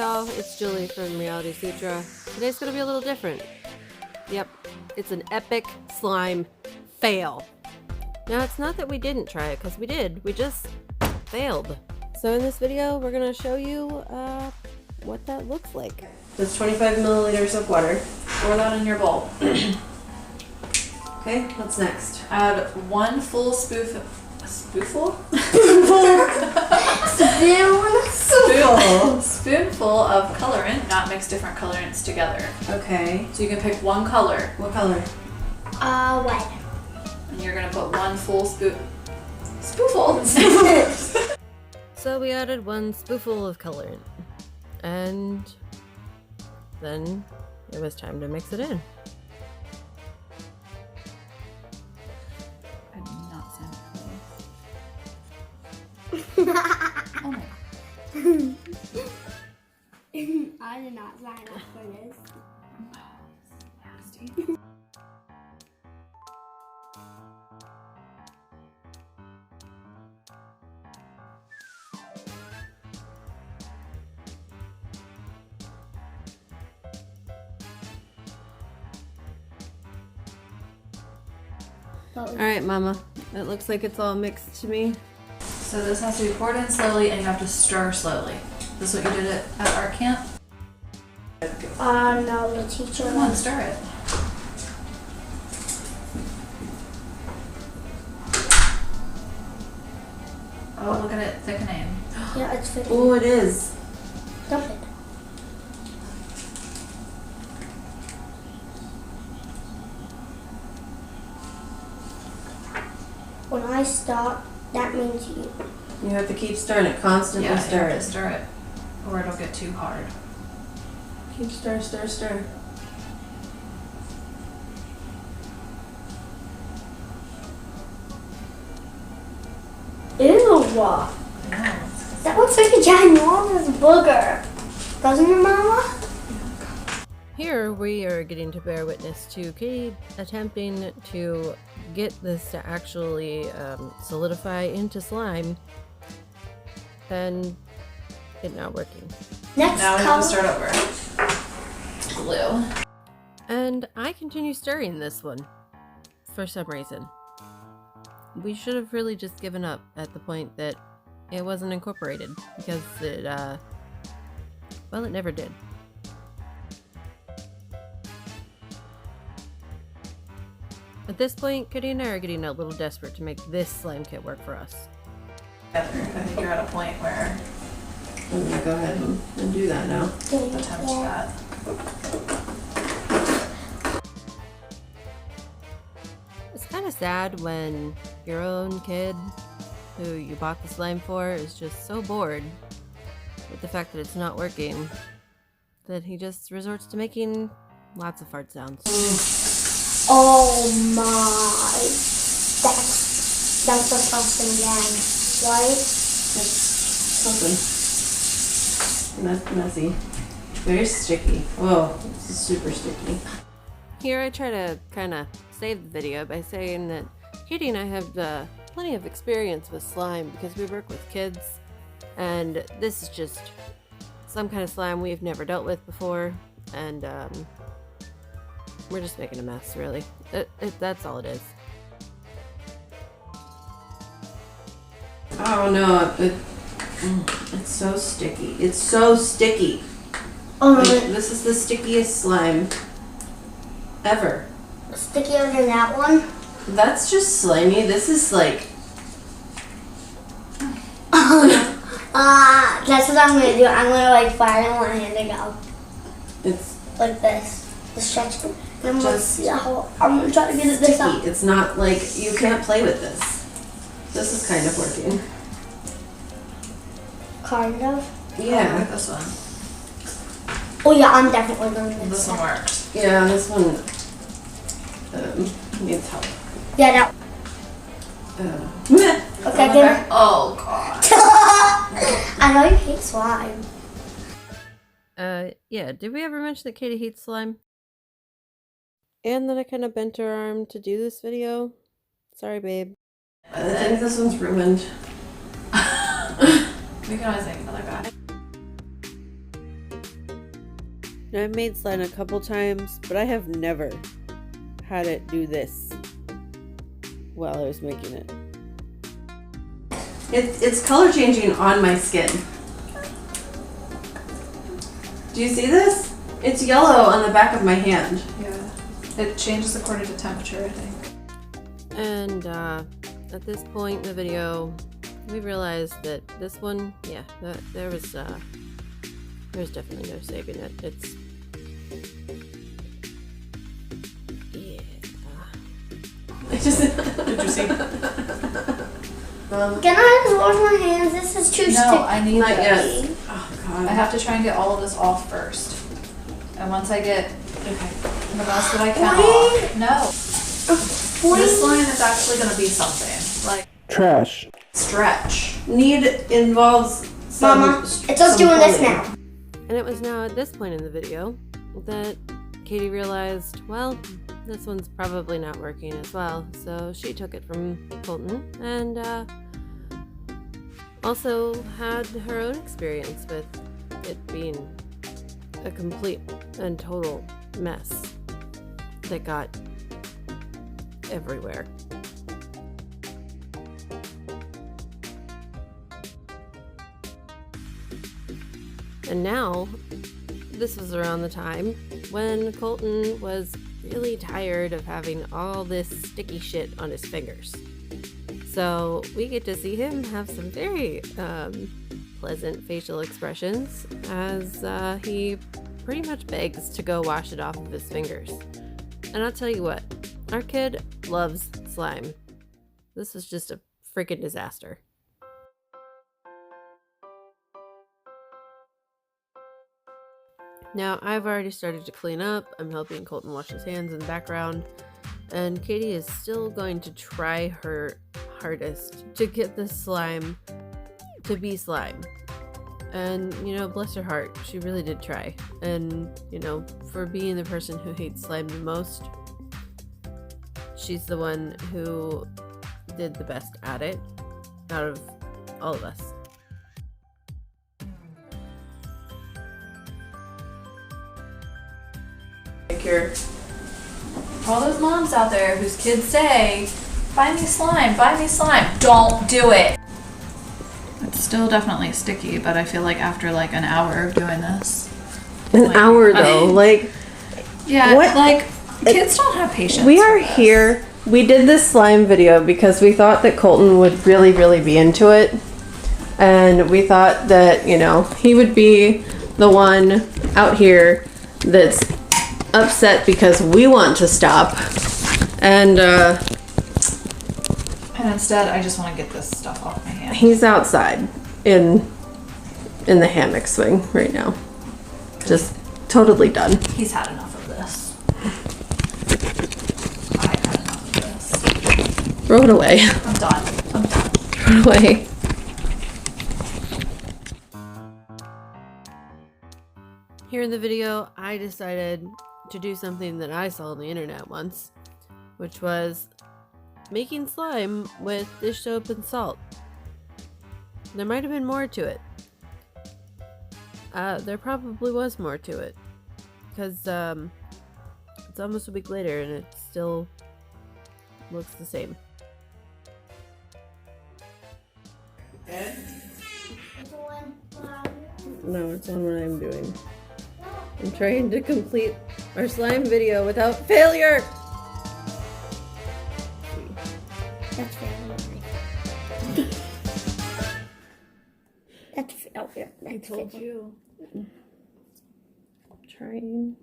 y'all, it's Julie from Reality Sutra. Today's gonna be a little different. Yep, it's an epic slime fail. Now it's not that we didn't try it, because we did, we just failed. So in this video, we're gonna show you what that looks like. That's 25 milliliters of water. Pour that in your bowl. Okay, what's next? Add 1 full spoonful of colorant. Not mix different colorants together. Okay. So you can pick one color. What color? White. And you're gonna put 1 full spoonful. So we added 1 spoonful of colorant. And then it was time to mix it in. I did not sound Oh my. I did not sign up for this. Nasty. Alright, Mama. It looks like it's all mixed to me. So this has to be poured in slowly and you have to stir slowly. This is what you did at our camp? No, the teacher. Come on, stir it. Oh, look at it thickening. Yeah, it's fitting. Oh, it is. Dump it. When I stop, that means you. You have to keep stirring it, constantly Yeah, stir you have it. to stir it, or it'll get too hard. Keep stir. Ew. No, That looks like a ginormous booger. Doesn't it, Mama? Here we are getting to bear witness to Katie attempting to get this to actually solidify into slime, and it not working. Next now we color. have to start over. Glue. And I continue stirring this one for some reason. We should have really just given up at the point that it wasn't incorporated, because it, well, it never did. At this point, Kitty and I are getting a little desperate to make this slime kit work for us. I think you're at a point where I'm gonna go ahead and do that now. attempt that. It's kind of sad when your own kid, who you bought the slime for, is just so bored with the fact that it's not working that he just resorts to making lots of fart sounds. Oh my. That's disgusting again. Right? It's something messy. Very sticky. Whoa, this is super sticky. Here I try to kind of save the video by saying that Katie and I have plenty of experience with slime because we work with kids, and this is just some kind of slime we've never dealt with before, and we're just making a mess, really. That's all it is. Oh no, it's so sticky. It's so sticky. Oh, Like, this is the stickiest slime ever. stickier than that one. That's just slimy. This is like... That's what I'm gonna do. I'm gonna like fire one hand and go It's like this. The stretch. And I'm gonna Just see how I'm gonna try to get it this sticky. up. It's not like... You can't play with this. This is kind of working. Kind of. Look Yeah. at this one. Oh yeah, I'm definitely gonna get This one works. Yeah, this one needs help. Yeah, that. Okay, give me. Oh god. I know you hate slime. Yeah, did we ever mention that Katie hates slime? And that I kind of bent her arm to do this video? Sorry, babe. I think this one's ruined. We can always make another guy. Now, I've made slime a couple times, but I have never had it do this while I was making it. It's color changing on my skin. Do you see this? It's yellow on the back of my hand. Yeah. It changes according to temperature, I think. And at this point in the video, we realized that this one, yeah, there was definitely no saving it. It's, yeah. Did you see? Can I just wash my hands? This is too sticky. No, I need Not this. yet. Oh, God. I have to try and get all of this off first. And once I get the rest that I can off. No. This slime is actually going to be something. Like trash. Stretch. Need involves some... Mama, it's us doing this now. And it was now at this point in the video that Katie realized, well, this one's probably not working as well. So she took it from Colton and also had her own experience with it being a complete and total mess that got everywhere. And now, this was around the time when Colton was really tired of having all this sticky shit on his fingers. So we get to see him have some very pleasant facial expressions as he pretty much begs to go wash it off of his fingers. And I'll tell you what, our kid loves slime. This is just a freaking disaster. Now, I've already started to clean up. I'm helping Colton wash his hands in the background. And Katie is still going to try her hardest to get this slime to be slime. And, you know, bless her heart, she really did try. And, you know, for being the person who hates slime the most, she's the one who did the best at it out of all of us. For all those moms out there whose kids say, buy me slime, don't do it. It's still definitely sticky, but I feel like after like an hour of doing this. An hour though, like... Yeah, what? Like, kids don't have patience. We are here. We did this slime video because we thought that Colton would really, really be into it. And we thought that, you know, he would be the one out here that's upset because we want to stop. And instead, I just want to get this stuff off my hands. he's outside in the hammock swing right now. Just totally done. He's had enough of this. I had enough of this. Throw it away. I'm done. Throw it away. Here in the video, I decided to do something that I saw on the internet once, which was making slime with dish soap and salt. There might have been more to it. There probably was more to it, because it's almost a week later and it still looks the same. No, it's on what I'm doing. I'm trying to complete our slime video without failure! That's failure. That's failure. I told you. Trying.